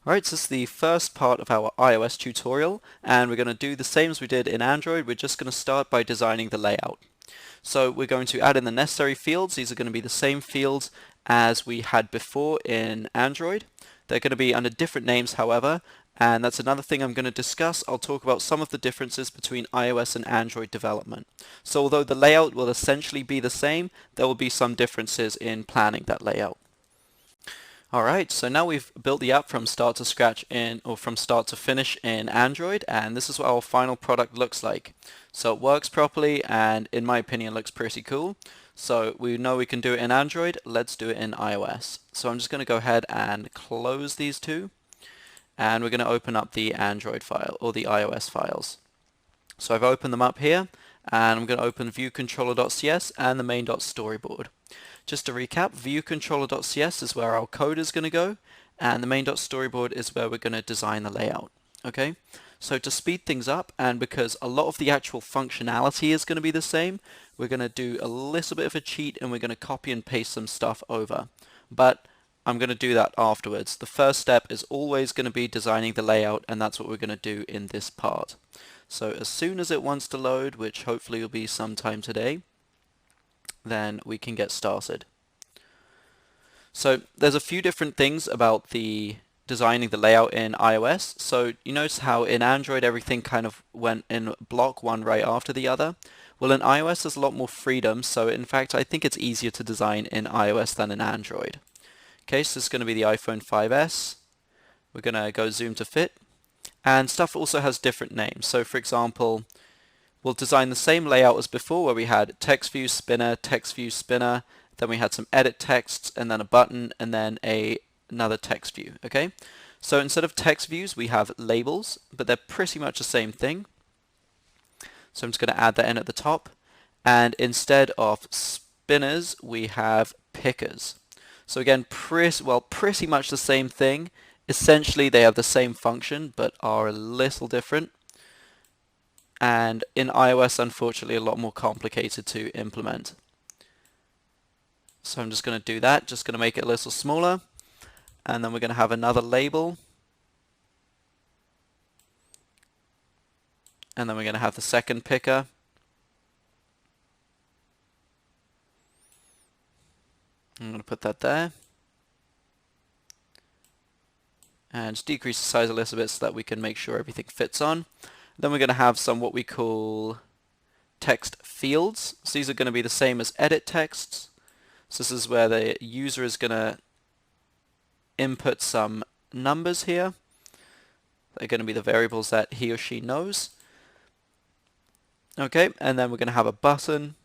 Alright, so this is the first part of our iOS tutorial, and we're going to do the same as we did in Android. We're just going to start by designing the layout. So we're going to add in the necessary fields. These are going to be the same fields as we had before in Android. They're going to be under different names, however, and that's another thing I'm going to discuss. I'll talk about some of the differences between iOS and Android development. So although the layout will essentially be the same, there will be some differences in planning that layout. Alright, so now we've built the app from start to scratch from start to finish in Android, and this is what our final product looks like. So it works properly, and in my opinion looks pretty cool. So we know we can do it in Android, let's do it in iOS. So I'm just going to go ahead and close these two, and we're going to open up the Android file, or the iOS files. So I've opened them up here, and I'm going to open viewcontroller.cs and the main.storyboard. Just to recap, viewcontroller.cs is where our code is going to go, and the main.storyboard is where we're going to design the layout. Okay, so to speed things up, and because a lot of the actual functionality is going to be the same, we're going to do a little bit of a cheat, and we're going to copy and paste some stuff over. But I'm going to do that afterwards. The first step is always going to be designing the layout, and that's what we're going to do in this part. So as soon as it wants to load, which hopefully will be sometime today, then we can get started. So there's a few different things about the designing the layout in iOS. So you notice how in Android everything kind of went in block one right after the other. Well, in iOS there's a lot more freedom, so in fact I think it's easier to design in iOS than in Android. Okay, so this is going to be the iPhone 5S. We're going to go zoom to fit, and stuff also has different names. So for example, we'll design the same layout as before, where we had text view spinner, then we had some edit texts, and then a button, and then another text view. Okay, so instead of text views we have labels, but they're pretty much the same thing. So I'm just going to add that in at the top, and instead of spinners we have pickers. So again, pretty much the same thing. Essentially they have the same function but are a little different. And in iOS, unfortunately, a lot more complicated to implement. So I'm just going to do that, just going to make it a little smaller, and then we're going to have another label, and then we're going to have the second picker, I'm going to put that there, and just decrease the size a little bit so that we can make sure everything fits on. Then we're going to have some what we call text fields. So these are going to be the same as edit texts. So this is where the user is going to input some numbers here. They're going to be the variables that he or she knows. Okay, and then we're going to have a button.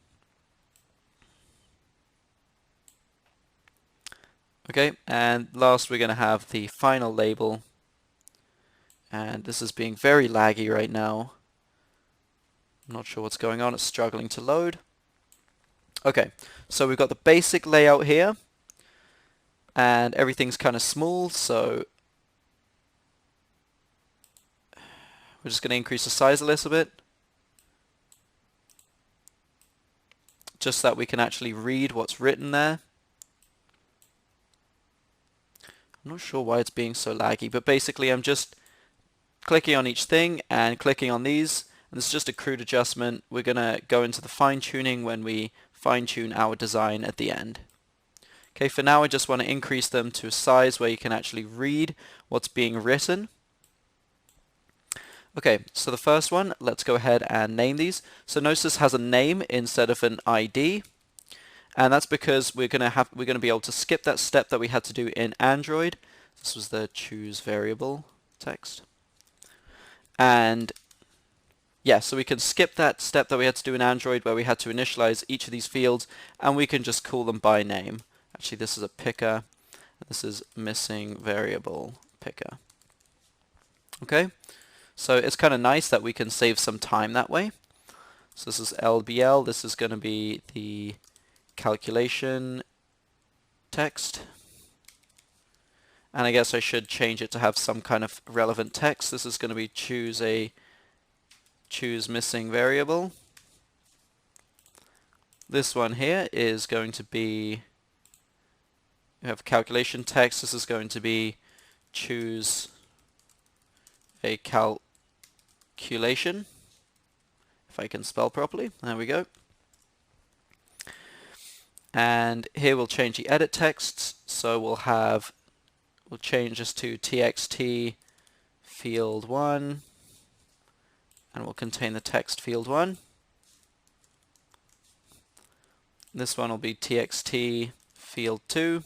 Okay, and last we're going to have the final label. And this is being very laggy right now. I'm not sure what's going on, it's struggling to load. Okay, so we've got the basic layout here, and everything's kind of small, so we're just going to increase the size a little bit, just so that we can actually read what's written there. I'm not sure why it's being so laggy, but basically I'm just clicking on each thing and clicking on these, and this is just a crude adjustment. We're going to go into the fine-tuning when we fine-tune our design at the end. Okay, for now I just want to increase them to a size where you can actually read what's being written. Okay, so the first one, let's go ahead and name these. So notice this has a name instead of an ID, and that's because we're going to be able to skip that step that we had to do in Android. This was the choose variable text. And yeah, so we can skip that step that we had to do in Android where we had to initialize each of these fields, and we can just call them by name. Actually, this is a picker, and this is missing variable picker. Okay, so it's kind of nice that we can save some time that way. So this is LBL, this is going to be the calculation text. And I guess I should change it to have some kind of relevant text. This is going to be choose missing variable. This one here is going to be, we have calculation text. This is going to be choose a calculation, if I can spell properly. There we go. And here we'll change the edit texts. So we'll change this to txt field 1, and we'll contain the text field 1. This one will be txt field 2,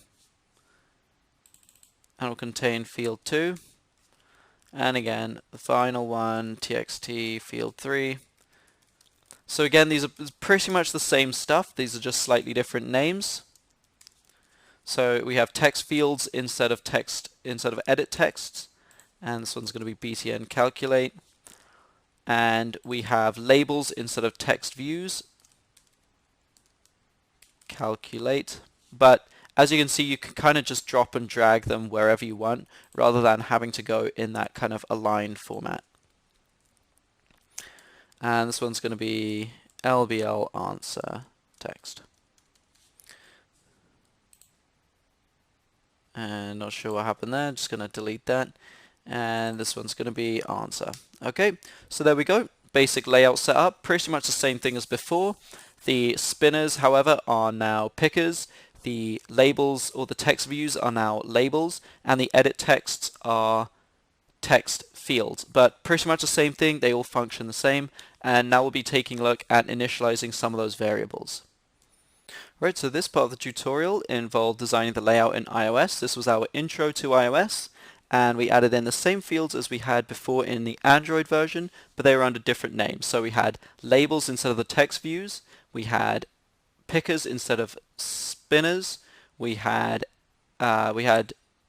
and will contain field 2. And again, the final one, txt field 3. So again, these are pretty much the same stuff. These are just slightly different names. So we have text fields instead of edit texts, and this one's going to be btn calculate. And we have labels instead of text views, calculate. But as you can see, you can kind of just drop and drag them wherever you want, rather than having to go in that kind of aligned format. And this one's going to be LBL answer text. And not sure what happened there, just going to delete that. And this one's going to be answer. Okay, so there we go. Basic layout setup, pretty much the same thing as before. The spinners, however, are now pickers. The labels or the text views are now labels, and the edit texts are text fields. But pretty much the same thing, they all function the same. And now we'll be taking a look at initializing some of those variables. Right, so this part of the tutorial involved designing the layout in iOS. This was our intro to iOS, and we added in the same fields as we had before in the Android version, but they were under different names. So we had labels instead of the text views, we had pickers instead of spinners, we had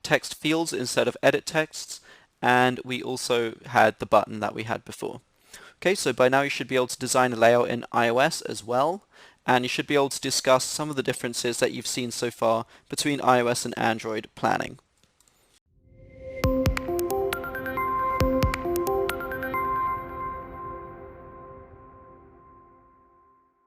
text fields instead of edit texts, and we also had the button that we had before. Okay, so by now you should be able to design a layout in iOS as well, and you should be able to discuss some of the differences that you've seen so far between iOS and Android planning.